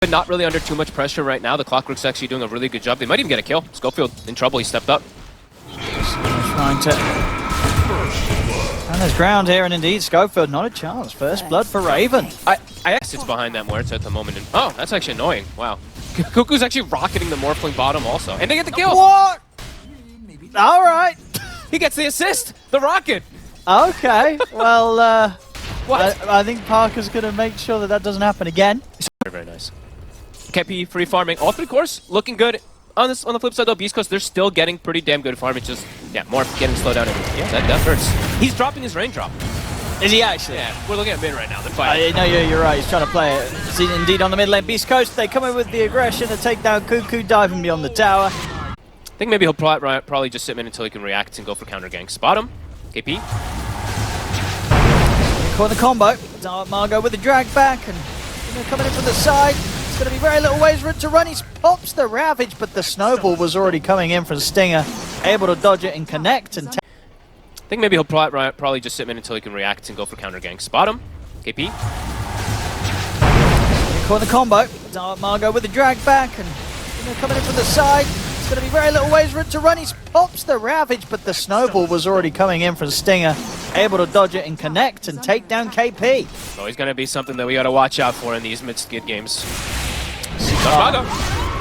Raven not really under too much pressure right now. The Clockwork's actually doing a really good job. They might even get a kill. Schofield in trouble. He stepped up. Trying to... And there's ground here, and indeed, Schofield, not a chance. First blood for Raven. I guess it's behind that Muerta at the moment. And, oh, that's actually annoying. Wow. Cuckoo's actually rocketing the Morphling bottom also. And they get the kill. What? All right. He gets the assist. The rocket. Okay. Well, What? I think Parker's going to make sure that that doesn't happen again. Very, very nice. KP free farming. All three cores looking good. On the flip side though, Beast Coast, they're still getting pretty damn good farm. It's just, yeah, more getting slowed down. Yeah, that hurts. He's dropping his raindrop. Is he actually? Yeah, we're looking at mid right now. They're fighting. No, you're right. He's trying to play it. See, indeed, on the mid lane, Beast Coast, they come in with the aggression to take down Cuckoo, diving beyond the tower. I think maybe he'll probably just sit mid until he can react and go for counter gank. Spot him. KP. Caught the combo. Margot with the drag back, and coming in from the side. It's going to be very little ways for it to run. He pops the Ravage, but the snowball was already coming in from Stinger, able to dodge it and connect. And I think maybe he'll probably just sit mid until he can react and go for counter gank. Spot him. KP. Caught the combo. Margot with the drag back, and coming in from the side. It's going to be very little ways for it to run. He pops the Ravage, but the snowball was already coming in from Stinger, able to dodge it and connect and take down KP. So he's going to be something that we got to watch out for in these mid-skid games. Margot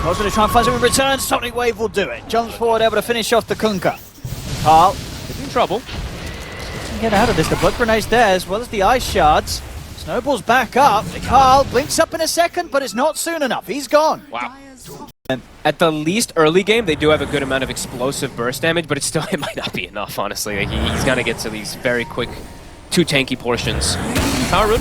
going to try and find something in return. Sonic Wave will do it. Jumps forward, able to finish off the Kunkka. Carl in trouble. Can get out of this. The blood grenade's there as well as the ice shards. Snowball's back up. Carl blinks up in a second, but it's not soon enough. He's gone. Wow. At the least early game, they do have a good amount of explosive burst damage, but it might not be enough, honestly. Like, he's going to get to these very quick, two tanky portions. Power rune?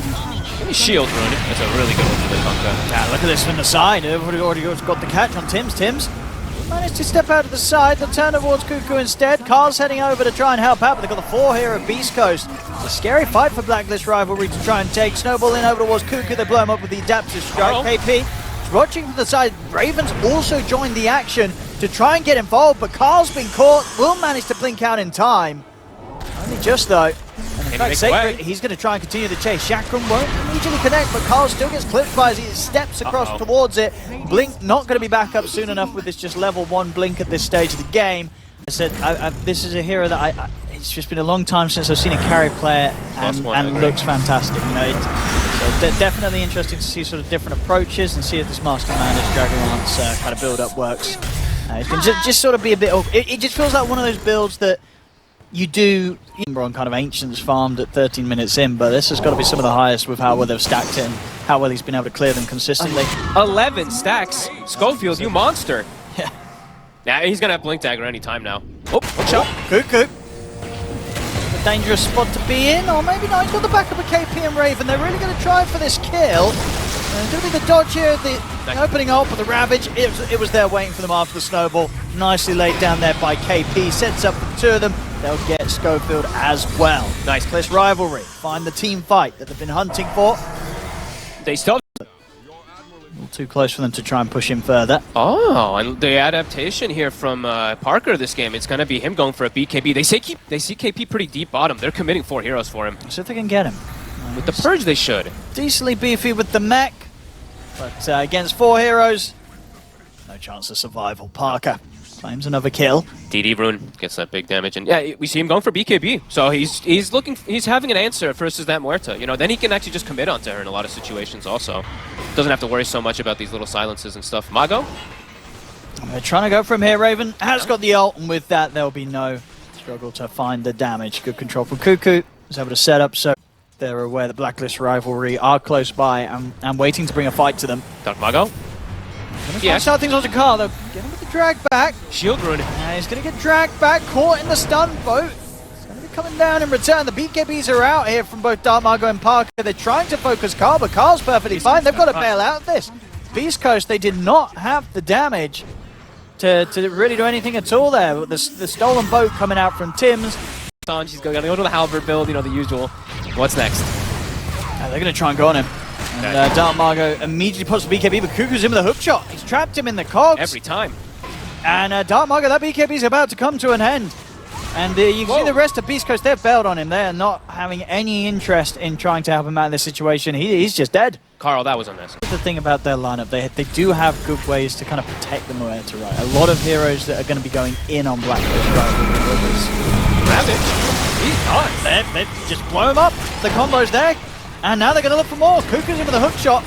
Maybe shield rune. That's a really good one for the Kunkka. Now look at this from the side. Everybody already got the catch on Tims. Tims managed to step out of the side. They'll turn towards Cuckoo instead. Carl's heading over to try and help out, but they've got the 4 here of Beast Coast. It's a scary fight for Blacklist rivalry to try and take. Snowball in over towards Cuckoo. They blow him up with the adaptive strike. KP watching from the side. Ravens also joined the action to try and get involved, but Carl's been caught. Will manage to blink out in time. Only just though. And in fact, Sacred, he's going to try and continue the chase. Chakram won't immediately connect, but Carl still gets clipped by as he steps across towards it. Blink not going to be back up soon enough with this just level 1 Blink at this stage of the game. I said, this is a hero that it's just been a long time since I've seen a carry player and looks fantastic. You know, so definitely interesting to see sort of different approaches and see if this Master Commander's Dragonlance kind of build-up works. It can just sort of be a bit of, it just feels like one of those builds that you do on kind of Ancients farmed at 13 minutes in, but this has got to be some of the highest with how well they've stacked in, how well he's been able to clear them consistently. 11 stacks. Schofield, you monster. Yeah. Now he's going to have Blink Dagger any time now. Oh, watch out. Cuckoo. A dangerous spot to be in, or maybe not. He's got the backup of KP and Raven. They're really going to try for this kill. It's going to be the dodge here, the opening ult for the Ravage. It was there waiting for them after the snowball. Nicely laid down there by KP. Sets up the 2 of them. They'll get Schofield as well. Nice. Close rivalry. Find the team fight that they've been hunting for. They still... A little too close for them to try and push him further. Oh, and the adaptation here from Parker this game, it's going to be him going for a BKB. They see KP pretty deep bottom. They're committing 4 heroes for him. So if they can get him. With the Purge, they should. Decently beefy with the mech, but against 4 heroes, no chance of survival. Parker claims another kill. DD Rune gets that big damage, and yeah, we see him going for BKB. So he's having an answer versus that Muerta. You know, then he can actually just commit onto her in a lot of situations. Also, doesn't have to worry so much about these little silences and stuff. Mago, they're trying to go from here. Raven has got the ult, and with that, there'll be no struggle to find the damage. Good control from Cuckoo. Was able to set up so they're aware the Blacklist rivalry are close by and waiting to bring a fight to them. Dark Mago. Yeah, start things onto Carl. They'll get him with the drag back. Shield Rune. He's going to get dragged back, caught in the stun boat. He's going to be coming down in return. The BKBs are out here from both Dark Margo and Parker. They're trying to focus Carl, but Carl's perfectly fine. They've got to bail out of this. Beast Coast, they did not have the damage to really do anything at all there. The stolen boat coming out from Tims. She's going to go to the Halberd build, you know, the usual. What's next? They're going to try and go on him. And Dark Margo immediately puts the BKB, but Cuckoo's in with a hook shot. He's trapped him in the cogs. Every time. And Dark Margo, that BKB is about to come to an end. And you can see the rest of Beast Coast, they've bailed on him. They're not having any interest in trying to help him out of this situation. He's just dead. Carl, that was on this. The thing about their lineup, they do have good ways to kind of protect the Muerta, right? A lot of heroes that are going to be going in on BLACKLIST, right? Ravage, he's done. They just blow him up. The combo's there. And now they're going to look for more. Kuku's in with a hook shot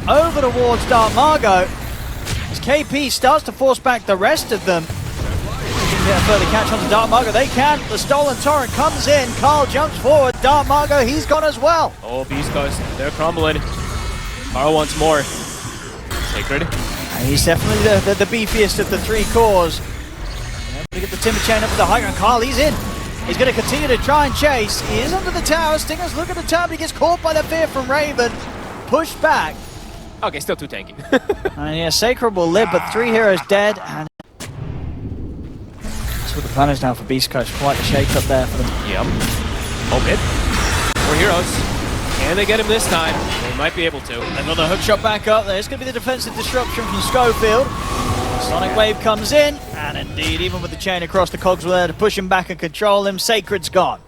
over towards Dark Margot. As KP starts to force back the rest of them. They can get a further catch onto Dark Margot. They can. The stolen torrent comes in. Carl jumps forward. Dark Margot, he's gone as well. Oh, Beast Coast, they're crumbling. Carl wants more. Sacred. And he's definitely the beefiest of the three cores. To get the timber chain up with the high ground. Carl, he's in. He's going to continue to try and chase. He is under the tower. Stinger's looking at the tower, but he gets caught by the fear from Raven. Pushed back. Okay, still too tanky. And yeah, Sacred will live, but 3 heroes dead. And that's what the plan is now for Beast Coast. Quite a shake up there for them. Yep. Hold it. 4 heroes. Can they get him this time? They might be able to. Another hook shot back up. There's going to be the defensive disruption from Schofield. Sonic Wave comes in, and indeed, even with the chain across, the cogs were there to push him back and control him. Sacred's gone.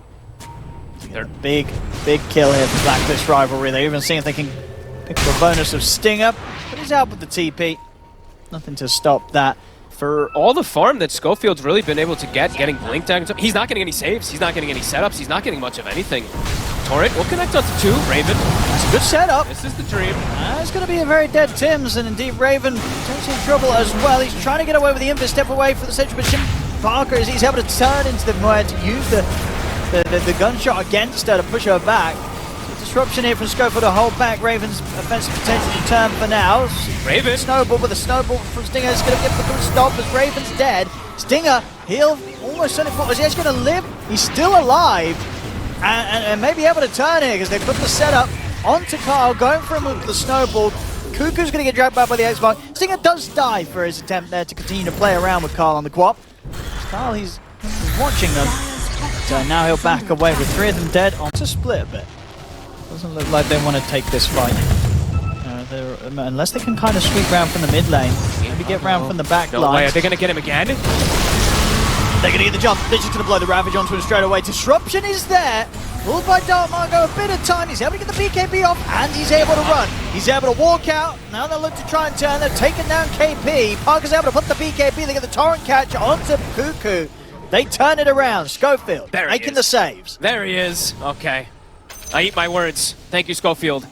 They're big kill here for BLACKLIST Rivalry. They're even seeing if they can pick up a bonus of Stinger, but he's out with the TP. Nothing to stop that. For all the farm that Schofield's really been able to getting Blink Tag and stuff, he's not getting any saves, he's not getting any setups, he's not getting much of anything. Torrent will connect onto 2, Raven. That's a good setup. This is the dream. It's going to be a very dead Tims, and indeed Raven potentially in trouble as well. He's trying to get away with the invis, step away from the central, but Jim Parker, as he's able to turn into the Moed to use the gunshot against her to push her back. Disruption here from Schofield to hold back Raven's offensive potential to turn for now. Raven. Snowball, but the snowball from Stinger is going to get the good stop as Raven's dead. Stinger, he'll almost send it forward. Is he actually going to live? He's still alive and may be able to turn here because they put the setup onto Carl, going for him with the snowball. Cuckoo's going to get dragged back by the X-Mark. Stinger does die for his attempt there to continue to play around with Carl on the quap. Carl, he's watching them. So now he'll back away with 3 of them dead. On to split a bit. Doesn't look like they want to take this fight. Unless they can kind of sweep round from the mid lane. Maybe get round from the back line. No way, are they going to get him again? They're going to get the jump. They're just going to blow the Ravage onto him straight away. Disruption is there. Pulled by Dark Margot, a bit of time. He's able to get the BKB off, and he's able to run. He's able to walk out. Now they'll look to try and turn. They've taken down KP. Parker's able to put the BKB. They get the torrent catch onto Cuckoo. They turn it around. Schofield making the saves. There he is. Okay. I eat my words. Thank you, Schofield.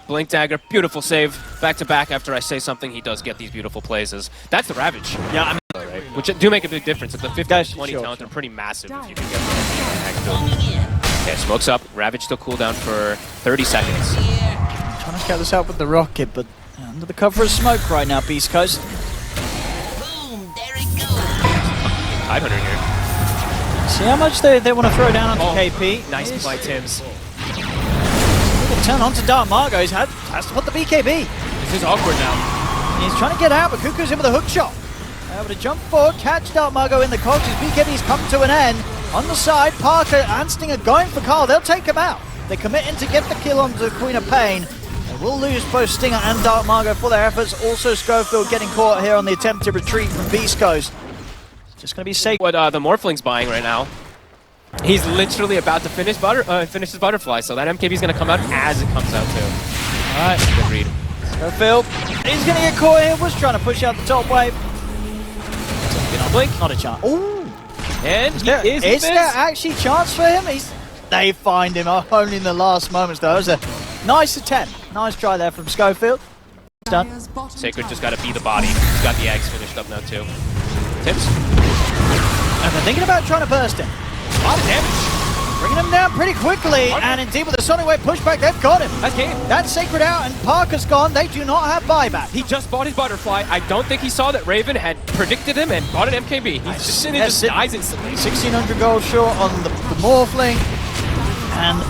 Blink Dagger, beautiful save. Back to back after I say something, he does get these beautiful plays. That's the Ravage. Yeah, I mean, right? Which do make a big difference. At the 50-20 talent, they're pretty massive if you can get them. Okay, smoke's up. Ravage still cooldown for 30 seconds. Trying to scout this out with the rocket, but under the cover of smoke right now, Beast Coast. Boom, there it goes. 500 here. See how much they want to throw down onto KP. Nice play, Tims. Turn on to Dark Margot. He has to put the BKB. This is awkward now. He's trying to get out, but Cuckoo's in with a hook shot. Able to jump forward, catch Dark Margot in the cogs. His BKB's come to an end. On the side, Parker and Stinger going for Carl. They'll take him out. They're committing to get the kill onto the Queen of Pain. They will lose both Stinger and Dark Margot for their efforts. Also, Schofield getting caught here on the attempt to retreat from Beast Coast. It's just going to be safe. What the Morphling's buying right now. He's literally about to finish his butterfly, so that MKB is going to come out as it comes out too. All right, good read. Schofield, he's going to get caught here. Was trying to push out the top wave. Blink, not a chance. Ooh, and is there actually chance for him? They find him only in the last moments though. It was a nice attempt, nice try there from Schofield. Done. Sacred just got to be the body. He's got the eggs finished up now too. Tips. And they're thinking about trying to burst him. A lot of damage. Bringing him down pretty quickly, and indeed with the Sonic Wave pushback, they've got him. That's game. That's Sacred out, and Parker's gone. They do not have buyback. He just bought his butterfly. I don't think he saw that Raven had predicted him and bought an MKB. He's just sitting and just dies instantly. 1,600 gold short on the Morphling, and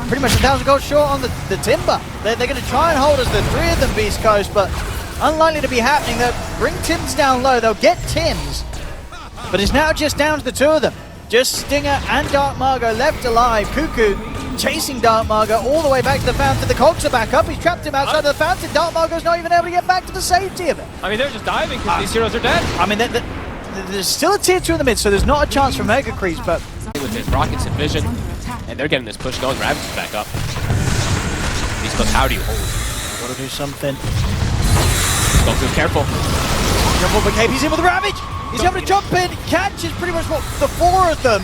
pretty much 1,000 gold short on the Timber. They're going to try and hold us, the 3 of them, Beast Coast, but unlikely to be happening. They'll bring Tims down low. They'll get Tims, but it's now just down to the 2 of them. Just Stinger and Dark Margot left alive. Cuckoo chasing Dark Margot all the way back to the fountain. The cogs are back up. He's trapped him outside of the fountain. Dark Margot's not even able to get back to the safety of it. I mean, they're just diving because these heroes are dead. I mean, there's still a tier 2 in the mid, so there's not a chance for Mega Creeps, but... With his rockets and vision, and they're getting this push going. Ravage is back up. These goes, how do you hold? Gotta do something. Goku, careful. Jump up, but KP's in with the Ravage! He's able to jump in, catches pretty much what, the 4 of them.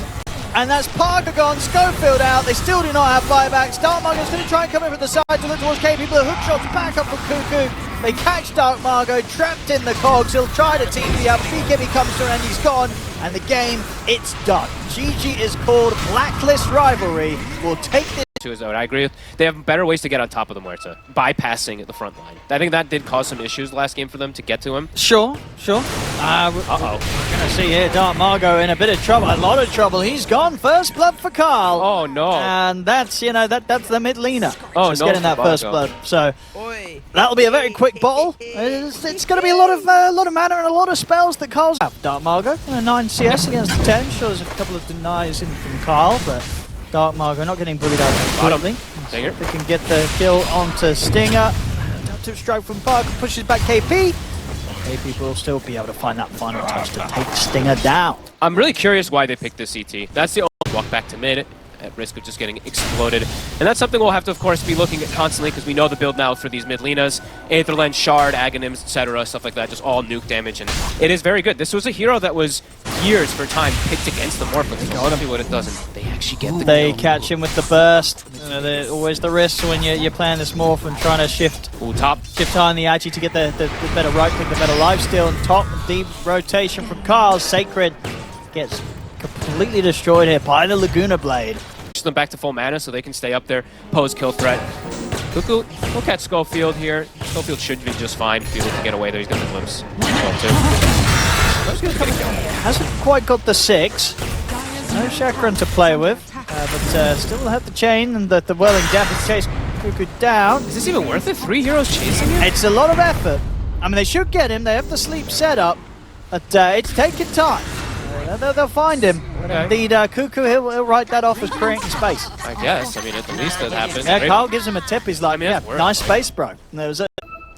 And that's Parker gone, Schofield out, they still do not have buybacks. Dark Margo's going to try and come in from the side to look towards KP, but the hook shot's back up from Cuckoo. They catch Dark Margo, trapped in the cogs, he'll try to TP up, BKB comes to an end, he's gone, and the game, it's done. GG is called, Blacklist Rivalry will take this. I agree with. They have better ways to get on top of the Muerta, bypassing the front line. I think that did cause some issues last game for them to get to him. Sure. Uh-oh. We're going to see here Dark Margo in a bit of trouble, a lot of trouble. He's gone, first blood for Carl. Oh no. And that's, that's the mid laner. Oh, just no, getting that first blood. So that'll be a very quick bottle. It's going to be a lot of mana and a lot of spells that Carl's have. Dark Margo, 9 CS against 10. Sure, there's a couple of denies in from Carl, but Dark Margo not getting bullied out completely. They can get the kill onto Stinger. Tip strike from Parker pushes back KP. KP will still be able to find that final touch to take Stinger down. I'm really curious why they picked this CT. That's the only walk back to mid at risk of just getting exploded. And that's something we'll have to, of course, be looking at constantly because we know the build now for these mid Lenas. Aetherland, Shard, Aghanims, etc., stuff like that, just all nuke damage. And it is very good. This was a hero that was years for time picked against the Morphling. So see what it does, and they actually get the They kill. catch him with the burst. Always the risk when you're playing this Morph and trying to shift high in the Agi to get the better right click, the better lifesteal, and top deep rotation from Carl. Sacred gets completely destroyed here by the Laguna Blade. Them back to full mana so they can stay up there, pose kill threat. Cuckoo, look at Schofield here. Schofield should be just fine, be able to get away there. He's got the glimpse. Hasn't quite got the 6. No Chakran to play with, but still have the chain and the Whirling Death in case Cuckoo down. Is this even worth it? 3 heroes chasing him? It's a lot of effort. I mean, they should get him. They have the sleep set up, but it's taking time. They'll find him. Okay. Indeed, Cuckoo, he'll write that off as creating space. I guess. I mean, at the least that happens. Yeah, Carl gives him a tip. He's like, yeah, nice space, bro. And there was a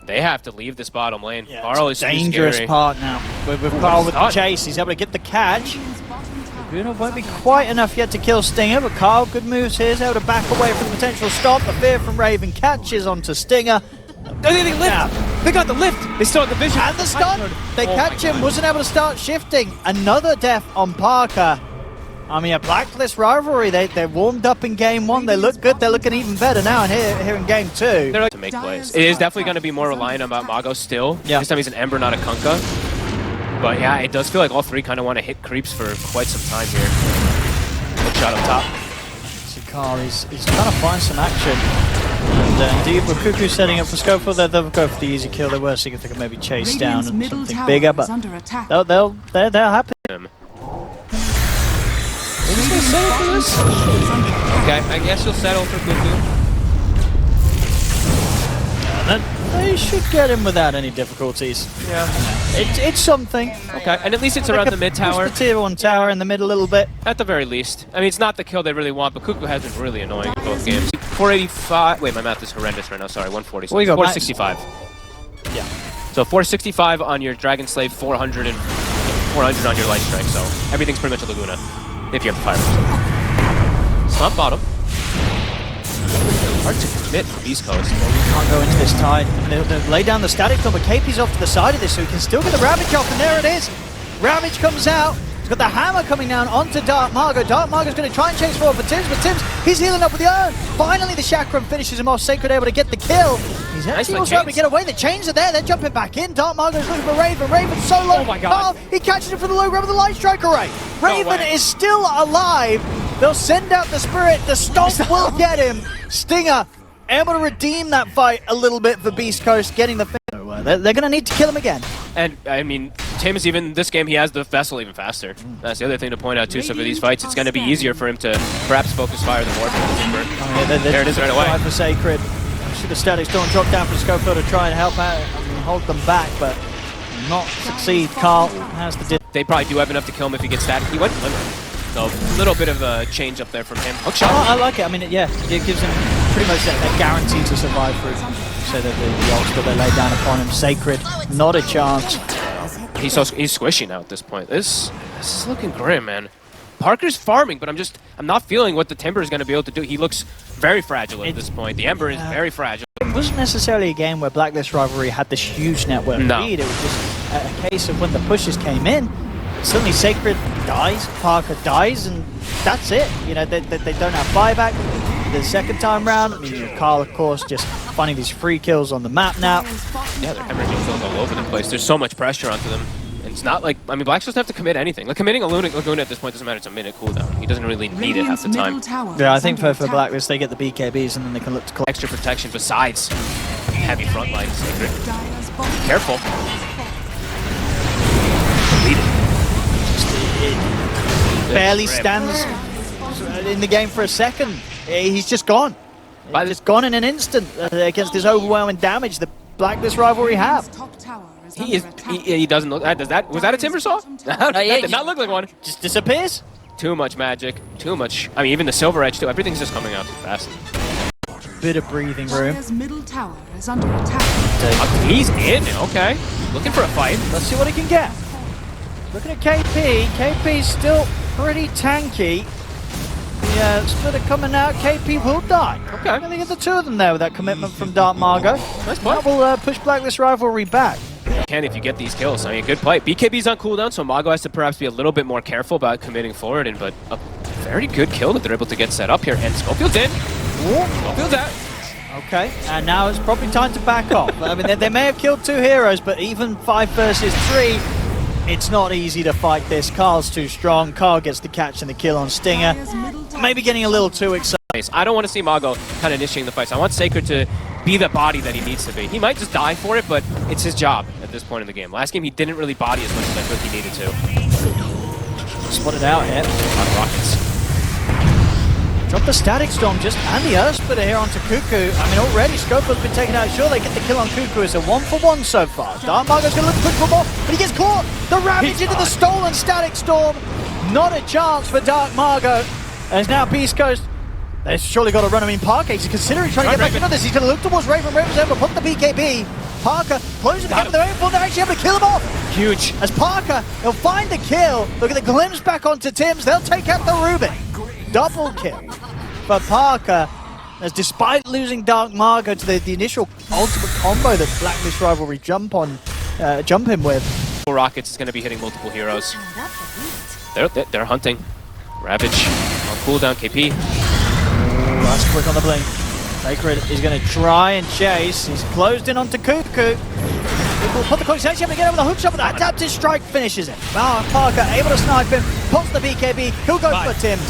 They have to leave this bottom lane. yeah, Carl is dangerous scary. part now. With Carl with the chase, he's able to get the catch. Bruno won't be quite enough yet to kill Stinger, but Carl, good moves here. He's able to back away from the potential stop. The fear from Raven catches onto Stinger. They lift! They got the lift! They still have the vision! And the stun! They catch him, wasn't able to start shifting. Another death on Parker. I mean, a Blacklist rivalry. They're warmed up in game 1. They look good. They're looking even better now here in game 2. They're like to make plays. It is definitely going to be more reliant on Mago still. Yeah. This time he's an Ember, not a Kunkka. But yeah, it does feel like all 3 kind of want to hit creeps for quite some time here. Good shot up top. See Carl, he's trying to find some action. And indeed, with Cuckoo setting up for Schofield, they'll go for the easy kill. They were seeing if they can maybe chase down something bigger, but they'll happen. Is he settle for this? Okay, I guess he'll settle for Cuckoo. They should get him without any difficulties. Yeah. It's something. Okay, and at least it's around the mid tower. Push the tier 1 tower in the mid a little bit. At the very least. I mean, it's not the kill they really want, but Cuckoo has been really annoying in both games. 485. Wait, my math is horrendous right now. Sorry, 140. Well, you got 465. Yeah. So 465 on your Dragon Slave, 400 and 400 on your Light Strike. So everything's pretty much a Laguna if you have the fire. Slump bottom. Hard to commit for Beast Coast. Can't go into this tide. They'll lay down the static field, but KP's off to the side of this, so he can still get the Ravage off, and there it is. Ravage comes out. He's got the hammer coming down onto Dark Margo. Dark Margo's going to try and chase forward for Tims, but Tims, he's healing up with the iron. Finally, the Chakram finishes him off. Sacred able to get the kill. He's actually also able to get away. The chains are there. They're jumping back in. Dark Margo's looking for Raven. Raven's so low. Oh my God. He catches him for the low grab with the Light Strike array. Raven is still alive. They'll send out the Spirit. The Stomp will get him. Stinger able to redeem that fight a little bit for Beast Coast, getting the they're going to need to kill him again. And, I mean, Tims, even this game, he has the Vessel even faster. That's the other thing to point out, too. So for these fights, it's going to be easier for him to perhaps focus fire the more. There it is right away. For Sacred. Should have Static Storm drop down for Schofield to try and help out and hold them back, but not succeed. Carl has the They probably do have enough to kill him if he gets static. He went limber. So a little bit of a change up there from him. Hook shot. I like it. I mean, it gives him pretty much that guarantee to survive through. So that the ults that they lay down upon him. Sacred, not a chance. He's squishy now at this point. This is looking grim, man. Parker's farming, but I'm not feeling what the Timber is going to be able to do. He looks very fragile at this point. The Ember is very fragile. It wasn't necessarily a game where Blacklist Rivalry had this huge network lead. It was just a case of when the pushes came in, suddenly Sacred dies, Parker dies, and that's it. You know, they don't have buyback. The second time round, I mean, Carl, of course, just finding these free kills on the map now. Yeah, they're hemorrhaging kills all over the place. There's so much pressure onto them. And it's not like, I mean, Blacks doesn't have to commit anything. Like, committing a Laguna at this point doesn't matter. It's a minute cooldown. He doesn't really need it half the time. Yeah, I think for Blacklist, they get the BKBs and then they can look to collect Extra protection besides heavy front line. Sacred. Be careful. barely stands in the game for a second. He's just gone. He's just gone in an instant against this overwhelming damage that Blacklist Rivalry have. He doesn't look. Was that a Timber Saw? That did not look like one. Just disappears. Too much magic. Too much. I mean, even the Silver Edge too. Everything's just coming out too fast. Bit of breathing room. Middle tower is under attack. He's in. Okay. Looking for a fight. Let's see what he can get. Looking at KP. KP's still pretty tanky. Yeah, Splitter coming out. KP will die. Okay. I'm gonna get the two of them there with that commitment from Dark Margo. Nice play. That will push Blacklist Rivalry back. You can if you get these kills. I mean, good play. BKB's on cooldown, so Mago has to perhaps be a little bit more careful about committing forward, but a very good kill that they're able to get set up here. And Schofield's in. Schofield's out. Okay, and now it's probably time to back off. I mean, they may have killed two heroes, but even 5 versus 3, it's not easy to fight this. Carl's too strong. Carl gets the catch and the kill on Stinger. Maybe getting a little too excited. I don't want to see Mago kind of initiating the fights. I want Sacred to be the body that he needs to be. He might just die for it, but it's his job at this point in the game. Last game, he didn't really body as much as I think he needed to. Spotted out here. On Rockets. Drop the Static Storm just and the Earth Splitter here onto Cuckoo. I mean, already Schofield's been taken out. Sure, they get the kill on Cuckoo. It's a 1-for-1 so far. Dark Margo's going to look quick for more, but he gets caught. The Ravage into the stolen Static Storm. Not a chance for Dark Margo. And it's now Beast Coast. They've surely got to run him in. Parker, he's considering trying to get back into this. He's going to look towards Raven. Raven's able to put the BKB. Parker closing the gap with the rainfall. They're actually able to kill him off. Huge. As Parker, he'll find the kill. Look at the glimpse back onto Tim's. They'll take out the Rubik. Double kill for Parker. As despite losing Dark Margo to the initial ultimate combo that Blacklist Rivalry jump him with. Rockets is going to be hitting multiple heroes. They're hunting. Ravage on cooldown. KP. Last quick on the blink. Sacred is going to try and chase. He's closed in onto Cuckoo. Will put the clock. He's actually able to get over the hook shot, but that adaptive strike finishes it. Parker able to snipe him. Pops the BKB. He'll go for Tim's.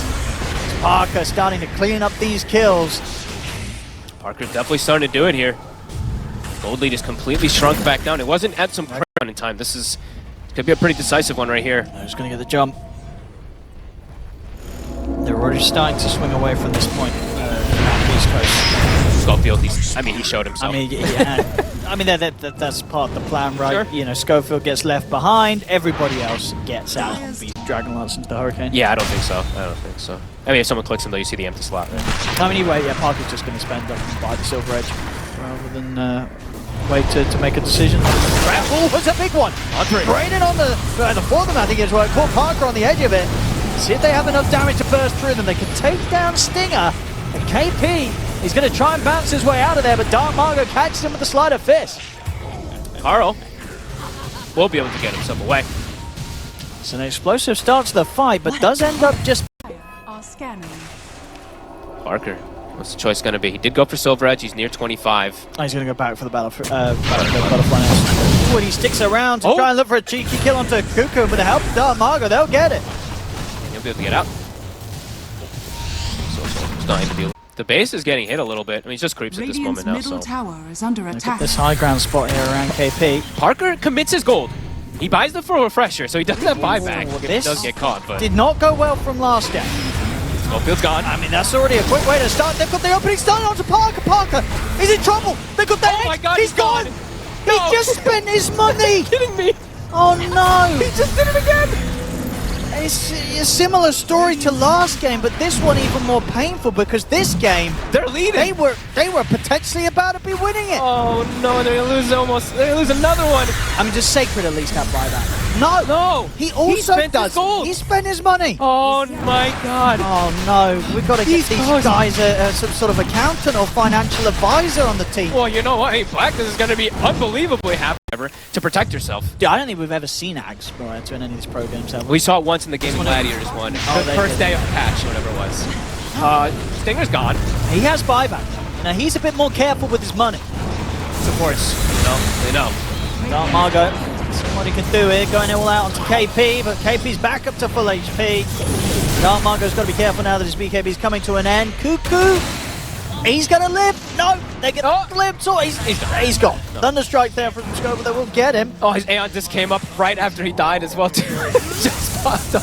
Parker starting to clean up these kills. Parker's definitely starting to do it here. Gold lead is completely shrunk back down. It wasn't at some pressure in time. This could be a pretty decisive one right here. They're just going to get the jump. They're already starting to swing away from this point. East Coast. Schofield, he showed himself. I mean, yeah. I mean, that's part of the plan, right? Sure. You know, Schofield gets left behind. Everybody else gets out. Dragon Lance into the Hurricane. Yeah, I don't think so. I mean, if someone clicks him, though, you see the empty slot. Right? I mean, anyway, yeah, Parker's just going to spend up and buy the Silver Edge rather than wait to make a decision. Oh, what's a big one? Brayden on the fourth, I think it's right. Caught Parker on the edge of it. See if they have enough damage to burst through them. They can take down Stinger. And KP, he's going to try and bounce his way out of there, but Dark Margo catches him with the sleight of fist. Carl will be able to get himself away. It's an explosive start to the fight, but does end up just... Parker, what's the choice going to be? He did go for Silver Edge. He's near 25. Oh, he's going to go back for the Butterfly Nest. Ooh, and he sticks around to try and look for a cheeky kill onto Cuckoo, but with the help of Dark Margo, they'll get it. He'll be able to get out. It's not even deal. The base is getting hit a little bit. I mean, he's just creeps at this moment now. So tower is under attack. This high ground spot here around KP. Parker commits his gold. He buys them for a refresher, so he doesn't have buyback. If he does get caught, but did not go well from last game. Schofield's gone. I mean, that's already a quick way to start. They've got the opening starting onto Parker. Parker is in trouble. They've got the Oh my God, he's gone. No. He just spent his money. Are you kidding me? Oh no. He just did it again. It's a similar story to last game, but this one even more painful because this game They're leading. they were potentially about to be winning it. Oh no, they're gonna lose They're gonna lose another one. I mean, does Sacred at least have buyback? No, No. He also spent his does. gold. He spent his money. Oh my god. Oh no, we've got to get these Beastcoast. guys some sort of accountant or financial advisor on the team. Well, you know what? Hey, BLACKLIST is gonna be unbelievably happy ever to protect herself. Dude, I don't think we've ever seen Ags in any of these pro games, have we? We saw it once in the Gaming Gladiators one. Oh, the they first did. day of the patch, whatever it was. Stinger's gone. He has buyback. Now he's a bit more careful with his money. Of course. They know. Dark Margot, see what he can do here, going all out onto KP, but KP's back up to full HP. Dark Margot's got to be careful now that his BKB's coming to an end. Cuckoo, he's going to live. No, they get glimpse. Oh, he's gone. No. Thunderstrike there from Scope, but they will get him. Oh, his Aeon just came up right after he died as well, too. Just popped up.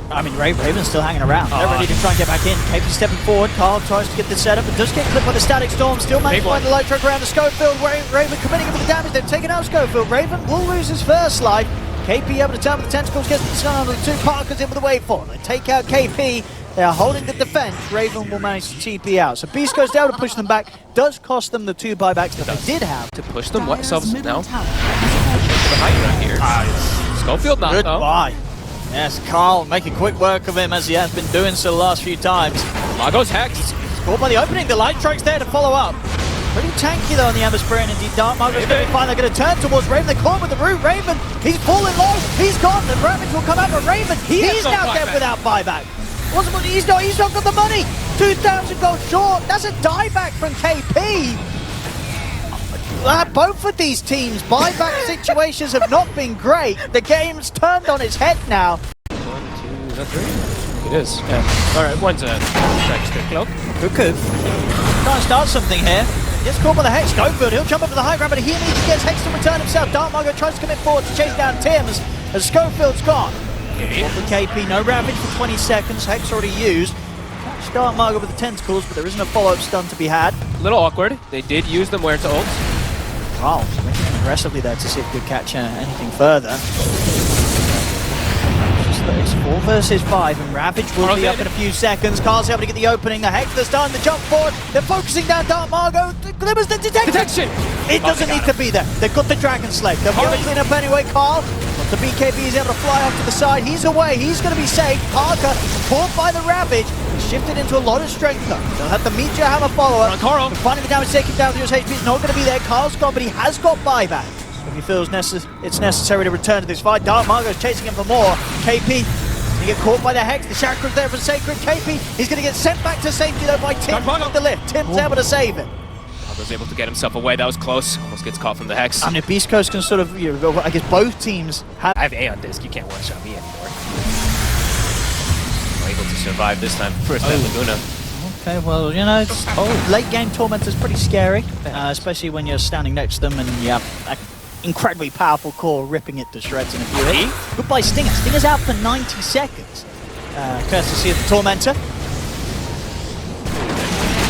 I mean, Raven's still hanging around. They're ready to try and get back in. KP stepping forward. Carl tries to get this set up, but does get clipped by the Static Storm. Still manages to find the light truck around the Schofield. Raven committing him with the damage. They've taken out Schofield. Raven will lose his first life. KP able to turn with the tentacles, gets the stun onto the two Parkers in with the waveform. They take out KP. They are holding the defense. Raven will manage to TP out. So BEASTCOAST down to push them back. Does cost them the 2 buybacks that they did have. To push them Dyer's themselves middle now. tower The height right here. Schofield not though. Goodbye. Yes, Carl making quick work of him as he has been doing so the last few times. Margot's Hex. Caught by the opening, the light strike's there to follow up. Pretty tanky though on the Ember Spirit, and indeed Dark Margot's going to be fine. They're going to turn towards Raven. They caught with the root. Raven, he's falling low. He's gone. The Ravage will come out, but Raven, he's no now dead buyback. without buyback. He's not got the money. 2,000 gold short. That's a dieback from KP. Both of these teams' buyback situations have not been great. The game's turned on its head now. 1, 2, is that 3? It is. Yeah. Alright, one's a extra cloak. Cuckoo. Trying to start something here. Gets caught by the Hex. Schofield, he'll jump up to the high ground, but he immediately gets Hex to return himself. Dark Margot tries to commit forward to chase down Tim's as Schofield's gone. Okay. For KP, no Ravage for 20 seconds. Hex already used. Catch Dark Margot with the tentacles, but there isn't a follow-up stun to be had. A little awkward. They did use them where to ult. Wow, making him aggressively there to see if he could catch anything further. It's 4 versus 5, and Ravage will be up in a few seconds. Carl's able to get the opening. The Hex, the stun, the jump forward. They're focusing down Dark Margot. Glimmers the detection. It doesn't need to be there. They've got the Dragon Slave. They'll be able to clean up anyway. Carl, but the BKB is able to fly off to the side. He's away. He's going to be safe. Parker, caught by the Ravage, shifted into a lot of strength though. They'll have the Meteor Hammer follower. On Carl. Finding the damage taken down to his HP is not going to be there. Carl's gone, but he has got buyback. If he feels it's necessary to return to this fight, Dark Margot's chasing him for more. KP, he get caught by the Hex. The Chakra's there for Sacred. KP, he's going to get sent back to safety though by Tim with the lift. Tim's able to save him. Was able to get himself away. That was close. Almost gets caught from the Hex. I mean, if BEASTCOAST can sort of, I guess both teams have. I have Aeon Disc. You can't one-shot me anymore. I'm able to survive this time. First time Laguna. Okay, well, it's, late game Tormentor's pretty scary, especially when you're standing next to them and you have that incredibly powerful core ripping it to shreds in a few hits. Goodbye, Stinger. Stinger's out for 90 seconds. Courtesy of the Tormentor.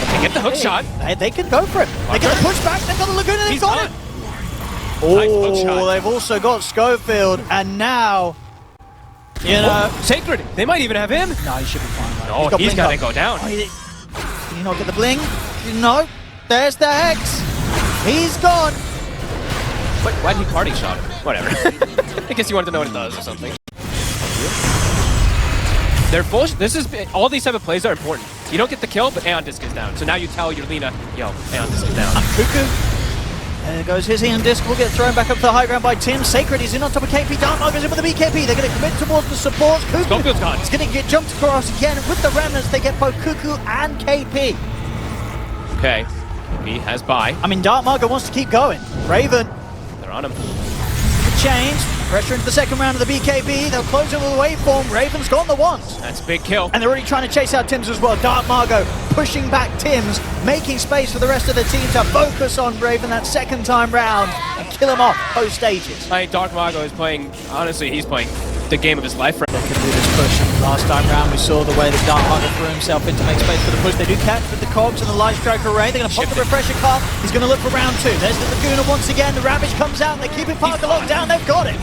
They get the hook shot. They can go for it. They're going to push back. They've got the Laguna. They've got it. Nice hook Oh, shot. they've also got Schofield, and now, Sacred. They might even have him. No, he should be fine. Right? No, he's got to go down. Oh, did you not get the bling? No. There's the Hex. He's gone. Wait, why did he party shot him? Whatever. I guess you wanted to know what it does or something. They're both. All these type of plays are important. You don't get the kill, but Aeon Disc is down. So now you tell your Lina, yo, Aeon Disc is down. Cuckoo. There goes his Aeon Disc. Will get thrown back up to the high ground by Tim. Sacred is in on top of KP. Dark Margot's in with the BKB. They're going to commit towards the supports. Cuckoo. Schofield's gone. He's going to get jumped across again with the remnants. They get both Cuckoo and KP. Okay. He has buy. I mean, Dark Margot wants to keep going. Raven. They're on him. Change. Pressure into the second round of the BKB. They'll close it with a waveform. Raven's got the ones. That's a big kill. And they're already trying to chase out Tim's as well. Dark Margot pushing back Tim's, making space for the rest of the team to focus on Raven that second time round and kill him off post stages. I think Dark Margot is playing, honestly, he's playing the game of his life right now. They can do this push. Last time round we saw the way that Dark Margot threw himself in to make space for the push. They do catch with the cogs and the light strike array. They're going to pop the refresher card. He's going to look for round 2. There's the Laguna once again. The Ravage comes out and they keep it Parker locked down. They've got it.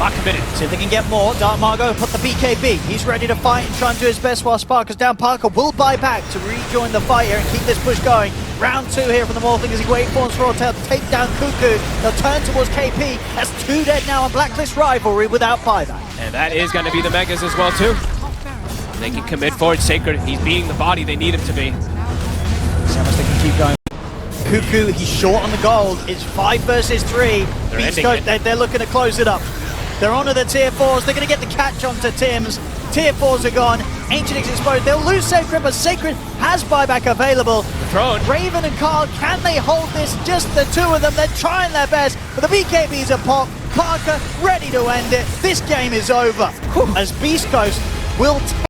Not committed. See if they can get more. Dark Margo put the BKB. He's ready to fight and try and do his best while Sparker's down. Parker will buy back to rejoin the fight here and keep this push going. Round 2 here from the Morphling as he waits for Swordtail to take down Cuckoo. They'll turn towards KP. That's 2 dead now on Blacklist rivalry without buyback. And that is going to be the Megas as well too. They can commit forward. Sacred, he's beating the body they need him to be. See how much they can keep going. Cuckoo, he's short on the gold. It's 5 versus 3. They're looking to close it up. They're onto the tier 4s. They're going to get the catch onto Tim's. Tier 4s are gone. Ancient is exposed. They'll lose Sacred, but Sacred has buyback available. Throne. Raven and Carl, can they hold this? Just the 2 of them. They're trying their best, but the BKBs are popped. Parker ready to end it. This game is over. As Beast Coast will